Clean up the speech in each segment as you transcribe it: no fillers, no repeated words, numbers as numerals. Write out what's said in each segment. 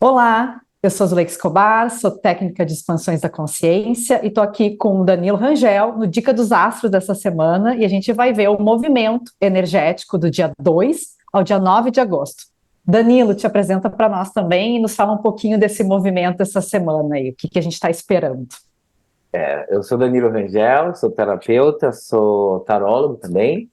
Olá, eu sou Zuleika Escobar, sou técnica de expansões da consciência e estou aqui com o Danilo Rangel no Dica dos Astros dessa semana e a gente vai ver o movimento energético do dia 2 ao dia 9 de agosto. Danilo, te apresenta para nós também e nos fala um pouquinho desse movimento essa semana aí, o que a gente está esperando. Eu sou Danilo Rangel, sou terapeuta, sou tarólogo também.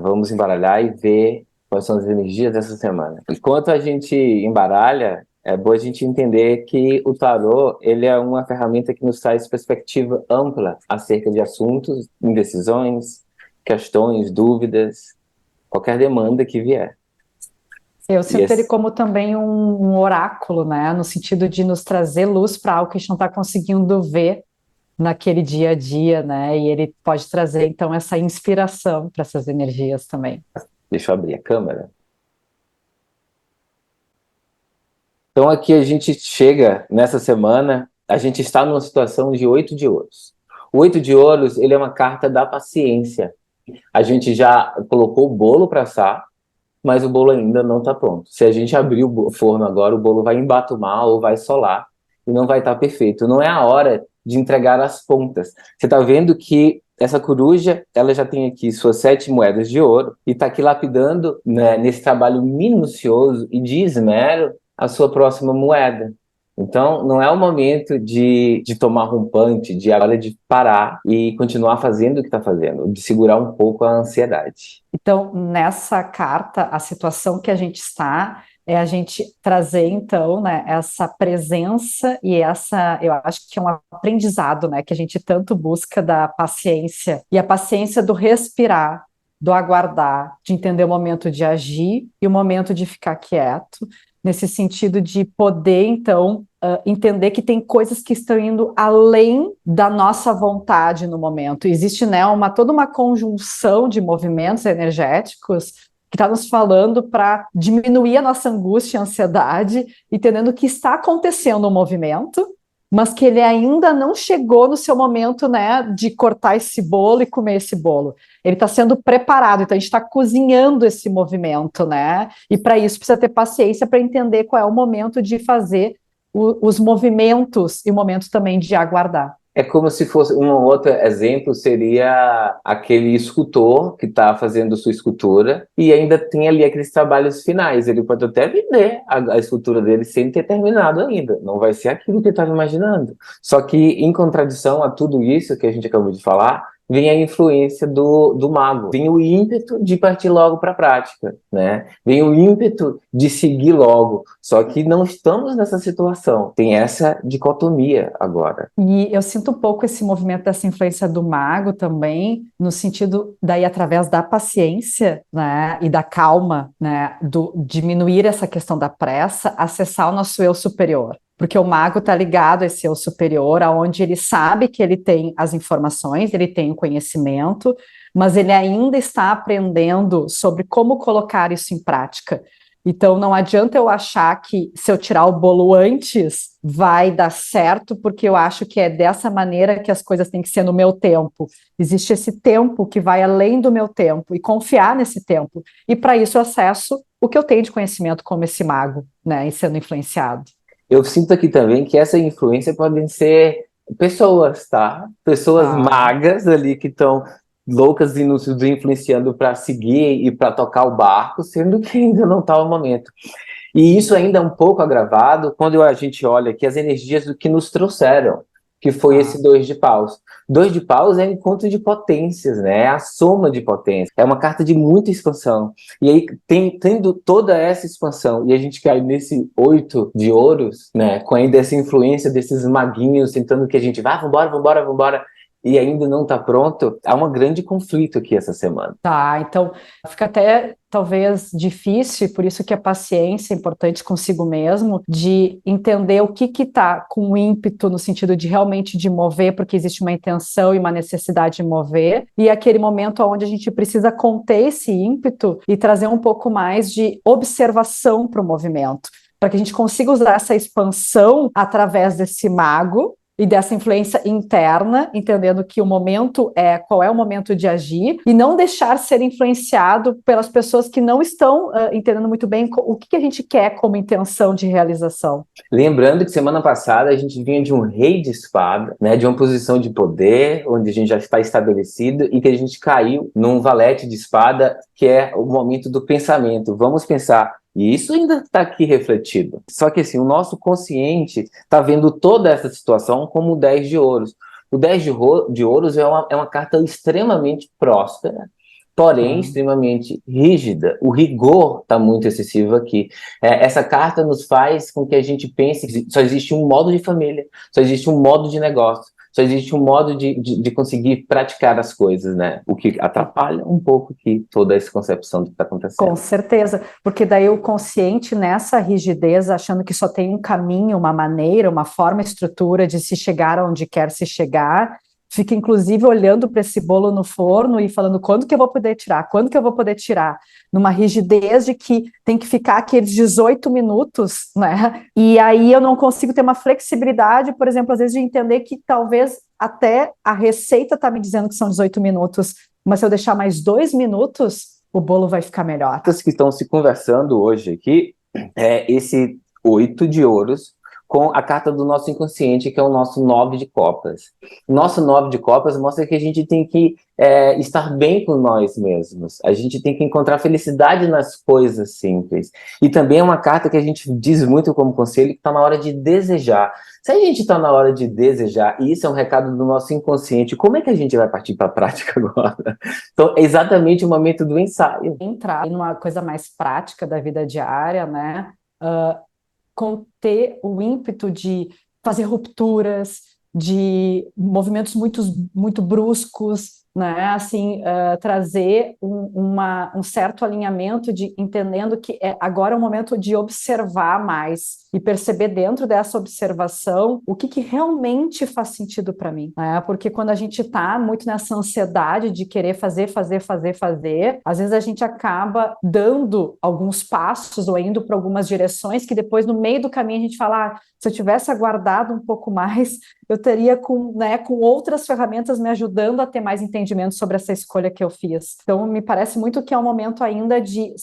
Vamos embaralhar e ver quais são as energias dessa semana. Enquanto a gente embaralha, é bom a gente entender que o tarô ele é uma ferramenta que nos traz perspectiva ampla acerca de assuntos, indecisões, questões, dúvidas, qualquer demanda que vier. Eu E sinto ele esse, como também um oráculo, né? No sentido de nos trazer luz para algo que a gente não está conseguindo ver naquele dia a dia, né? E ele pode trazer, então, essa inspiração para essas energias também. deixa eu abrir a câmera. Então aqui a gente chega nessa semana, a gente está numa situação de 8 de ouros. O 8 de ouros, ele é uma carta da paciência. A gente já colocou o bolo para assar, mas o bolo ainda não está pronto. Se a gente abrir o forno agora, o bolo vai embatumar ou vai solar e não vai estar perfeito. Não é a hora de entregar as pontas. Você está vendo que essa coruja, ela já tem aqui suas 7 moedas de ouro e está aqui lapidando, né, nesse trabalho minucioso e de esmero a sua próxima moeda. Então, não é o momento de tomar rompante, de agora de parar e continuar fazendo o que está fazendo, de segurar um pouco a ansiedade. Então, nessa carta, a situação que a gente está é a gente trazer, então, né, essa presença e essa, eu acho que é um aprendizado, né, que a gente tanto busca da paciência, e a paciência do respirar, do aguardar, de entender o momento de agir e o momento de ficar quieto, nesse sentido de poder, então, entender que tem coisas que estão indo além da nossa vontade no momento. Existe, né, toda uma conjunção de movimentos energéticos que está nos falando para diminuir a nossa angústia e ansiedade, entendendo que está acontecendo um movimento, mas que ele ainda não chegou no seu momento, né, de cortar esse bolo e comer esse bolo. Ele está sendo preparado, então a gente está cozinhando esse movimento, né? E para isso precisa ter paciência para entender qual é o momento de fazer os movimentos e o momento também de aguardar. É como se fosse um outro exemplo seria aquele escultor que está fazendo sua escultura e ainda tem ali aqueles trabalhos finais. Ele pode até vender a escultura dele sem ter terminado ainda. Não vai ser aquilo que ele estava imaginando. Só que, em contradição a tudo isso que a gente acabou de falar, vem a influência do mago, vem o ímpeto de partir logo para a prática, né? Vem o ímpeto de seguir logo. Só que não estamos nessa situação. Tem essa dicotomia agora. E eu sinto um pouco esse movimento dessa influência do mago também, no sentido daí através da paciência, né, e da calma, né, do diminuir essa questão da pressa, acessar o nosso eu superior. Porque o mago está ligado a esse eu superior, aonde ele sabe que ele tem as informações, ele tem o conhecimento, mas ele ainda está aprendendo sobre como colocar isso em prática. Então, não adianta eu achar que se eu tirar o bolo antes, vai dar certo, porque eu acho que é dessa maneira que as coisas têm que ser no meu tempo. Existe esse tempo que vai além do meu tempo e confiar nesse tempo. E para isso eu acesso o que eu tenho de conhecimento como esse mago, né, e sendo influenciado. Eu sinto aqui também que essa influência podem ser pessoas, tá? Pessoas Ah, magas ali que estão loucas e nos influenciando para seguir e para tocar o barco, sendo que ainda não está o momento. E isso ainda é um pouco agravado quando a gente olha aqui as energias do que nos trouxeram, que foi ah. esse 2 de paus. 2 de paus é o encontro de potências, né? É a soma de potências. É uma carta de muita expansão. E aí, tendo toda essa expansão, e a gente cai nesse 8 de ouros, né? Com ainda essa influência desses maguinhos tentando que a gente vá, vambora, vambora, vambora, e ainda não está pronto, há um grande conflito aqui essa semana. Tá, então fica até talvez difícil, por isso que a paciência é importante consigo mesmo, de entender o que está com ímpeto no sentido de realmente de mover, porque existe uma intenção e uma necessidade de mover, e aquele momento onde a gente precisa conter esse ímpeto e trazer um pouco mais de observação para o movimento, para que a gente consiga usar essa expansão através desse mago, e dessa influência interna, entendendo que o momento é qual é o momento de agir, e não deixar ser influenciado pelas pessoas que não estão entendendo muito bem o que a gente quer como intenção de realização. Lembrando que semana passada a gente vinha de um rei de espada, né, de uma posição de poder, onde a gente já está estabelecido, e que a gente caiu num valete de espada, que é o momento do pensamento. Vamos pensar. E isso ainda está aqui refletido. Só que assim, o nosso consciente está vendo toda essa situação como o 10 de ouros. O 10 de ouros é uma carta extremamente próspera, porém extremamente rígida. O rigor está muito excessivo aqui. Essa carta nos faz com que a gente pense que só existe um modo de família, só existe um modo de negócio, só existe um modo de conseguir praticar as coisas, né? O que atrapalha um pouco aqui toda essa concepção do que está acontecendo. Com certeza, porque daí o consciente nessa rigidez, achando que só tem um caminho, uma maneira, uma forma, estrutura de se chegar onde quer se chegar, fica inclusive olhando para esse bolo no forno e falando quando que eu vou poder tirar, quando que eu vou poder tirar, numa rigidez de que tem que ficar aqueles 18 minutos, né? E aí eu não consigo ter uma flexibilidade, por exemplo, às vezes de entender que talvez até a receita está me dizendo que são 18 minutos, mas se eu deixar mais 2 minutos, o bolo vai ficar melhor. As que estão se conversando hoje aqui é esse 8 de ouros com a carta do nosso inconsciente, que é o nosso 9 de copas. O nosso 9 de copas mostra que a gente tem que estar bem com nós mesmos. A gente tem que encontrar felicidade nas coisas simples. E também é uma carta que a gente diz muito como conselho, que está na hora de desejar. Se a gente está na hora de desejar, e isso é um recado do nosso inconsciente, como é que a gente vai partir para a prática agora? Então, é exatamente o momento do ensaio. Entrar numa coisa mais prática da vida diária, né? Conter o ímpeto de fazer rupturas, de movimentos muito bruscos, né? Assim, trazer um certo alinhamento de entendendo que agora é o momento de observar mais e perceber dentro dessa observação o que realmente faz sentido para mim, né? Porque quando a gente está muito nessa ansiedade de querer fazer, às vezes a gente acaba dando alguns passos ou indo para algumas direções que depois no meio do caminho a gente fala, se eu tivesse aguardado um pouco mais, eu teria com outras ferramentas me ajudando a ter mais entendimento sobre essa escolha que eu fiz. Então, me parece muito que é um momento ainda de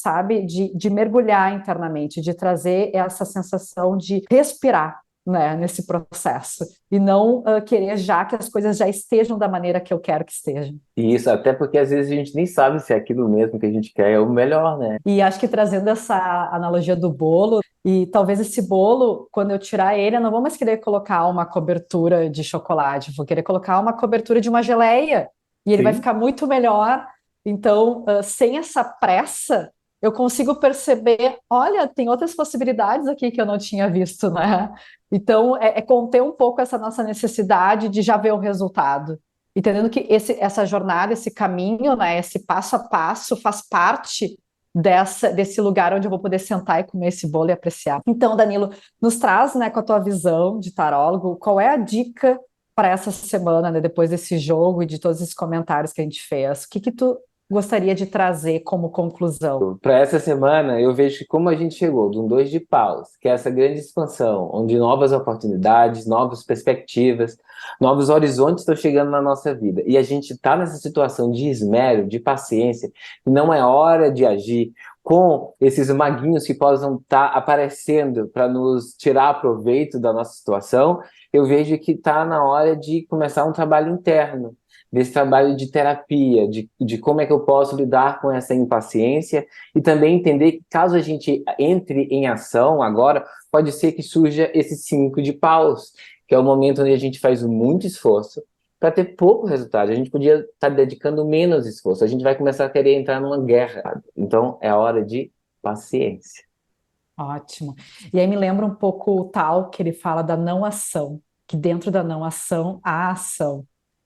mergulhar internamente, de trazer essa sensação de respirar, né, nesse processo, e não querer já que as coisas já estejam da maneira que eu quero que estejam. E isso, até porque às vezes a gente nem sabe se é aquilo mesmo que a gente quer é o melhor, né? E acho que trazendo essa analogia do bolo, e talvez esse bolo, quando eu tirar ele, eu não vou mais querer colocar uma cobertura de chocolate, vou querer colocar uma cobertura de uma geleia, e ele vai Sim. ficar muito melhor. Então, sem essa pressa, eu consigo perceber, olha, tem outras possibilidades aqui que eu não tinha visto, né? Então, é conter um pouco essa nossa necessidade de já ver o resultado. Entendendo que essa jornada, esse caminho, né, esse passo a passo faz parte desse lugar onde eu vou poder sentar e comer esse bolo e apreciar. Então, Danilo, nos traz, né, com a tua visão de tarólogo, qual é a dica para essa semana, né, depois desse jogo e de todos esses comentários que a gente fez? O que tu gostaria de trazer como conclusão? Para essa semana, eu vejo que como a gente chegou de um 2 de paus, que é essa grande expansão, onde novas oportunidades, novas perspectivas, novos horizontes estão chegando na nossa vida, e a gente está nessa situação de esmero, de paciência, e não é hora de agir com esses maguinhos que possam estar aparecendo para nos tirar proveito da nossa situação. Eu vejo que está na hora de começar um trabalho interno, desse trabalho de terapia, de como é que eu posso lidar com essa impaciência, e também entender que caso a gente entre em ação agora, pode ser que surja esse 5 de paus, que é o momento onde a gente faz muito esforço para ter pouco resultado. A gente podia estar dedicando menos esforço, a gente vai começar a querer entrar numa guerra. Então é hora de paciência. Ótimo. E aí me lembra um pouco o tal que ele fala da não ação, que dentro da não ação há ação,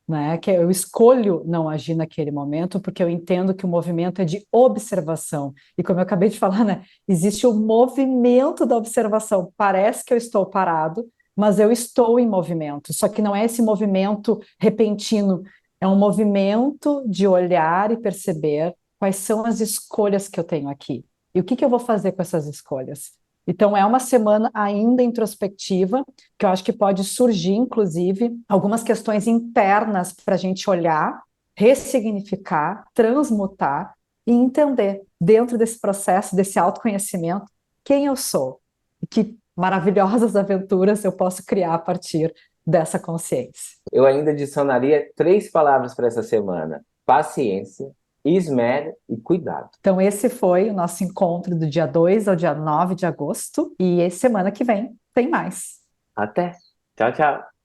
né? Que eu escolho não agir naquele momento porque eu entendo que o movimento é de observação. E como eu acabei de falar, né? Existe o movimento da observação. Parece que eu estou parado, mas eu estou em movimento. Só que não é esse movimento repentino, é um movimento de olhar e perceber quais são as escolhas que eu tenho aqui. E o que eu vou fazer com essas escolhas? Então, é uma semana ainda introspectiva, que eu acho que pode surgir, inclusive, algumas questões internas para a gente olhar, ressignificar, transmutar e entender, dentro desse processo, desse autoconhecimento, quem eu sou e que maravilhosas aventuras eu posso criar a partir dessa consciência. Eu ainda adicionaria 3 palavras para essa semana: paciência, esmero e cuidado. Então, esse foi o nosso encontro do dia 2 ao dia 9 de agosto, e semana que vem tem mais. Até! Tchau, tchau!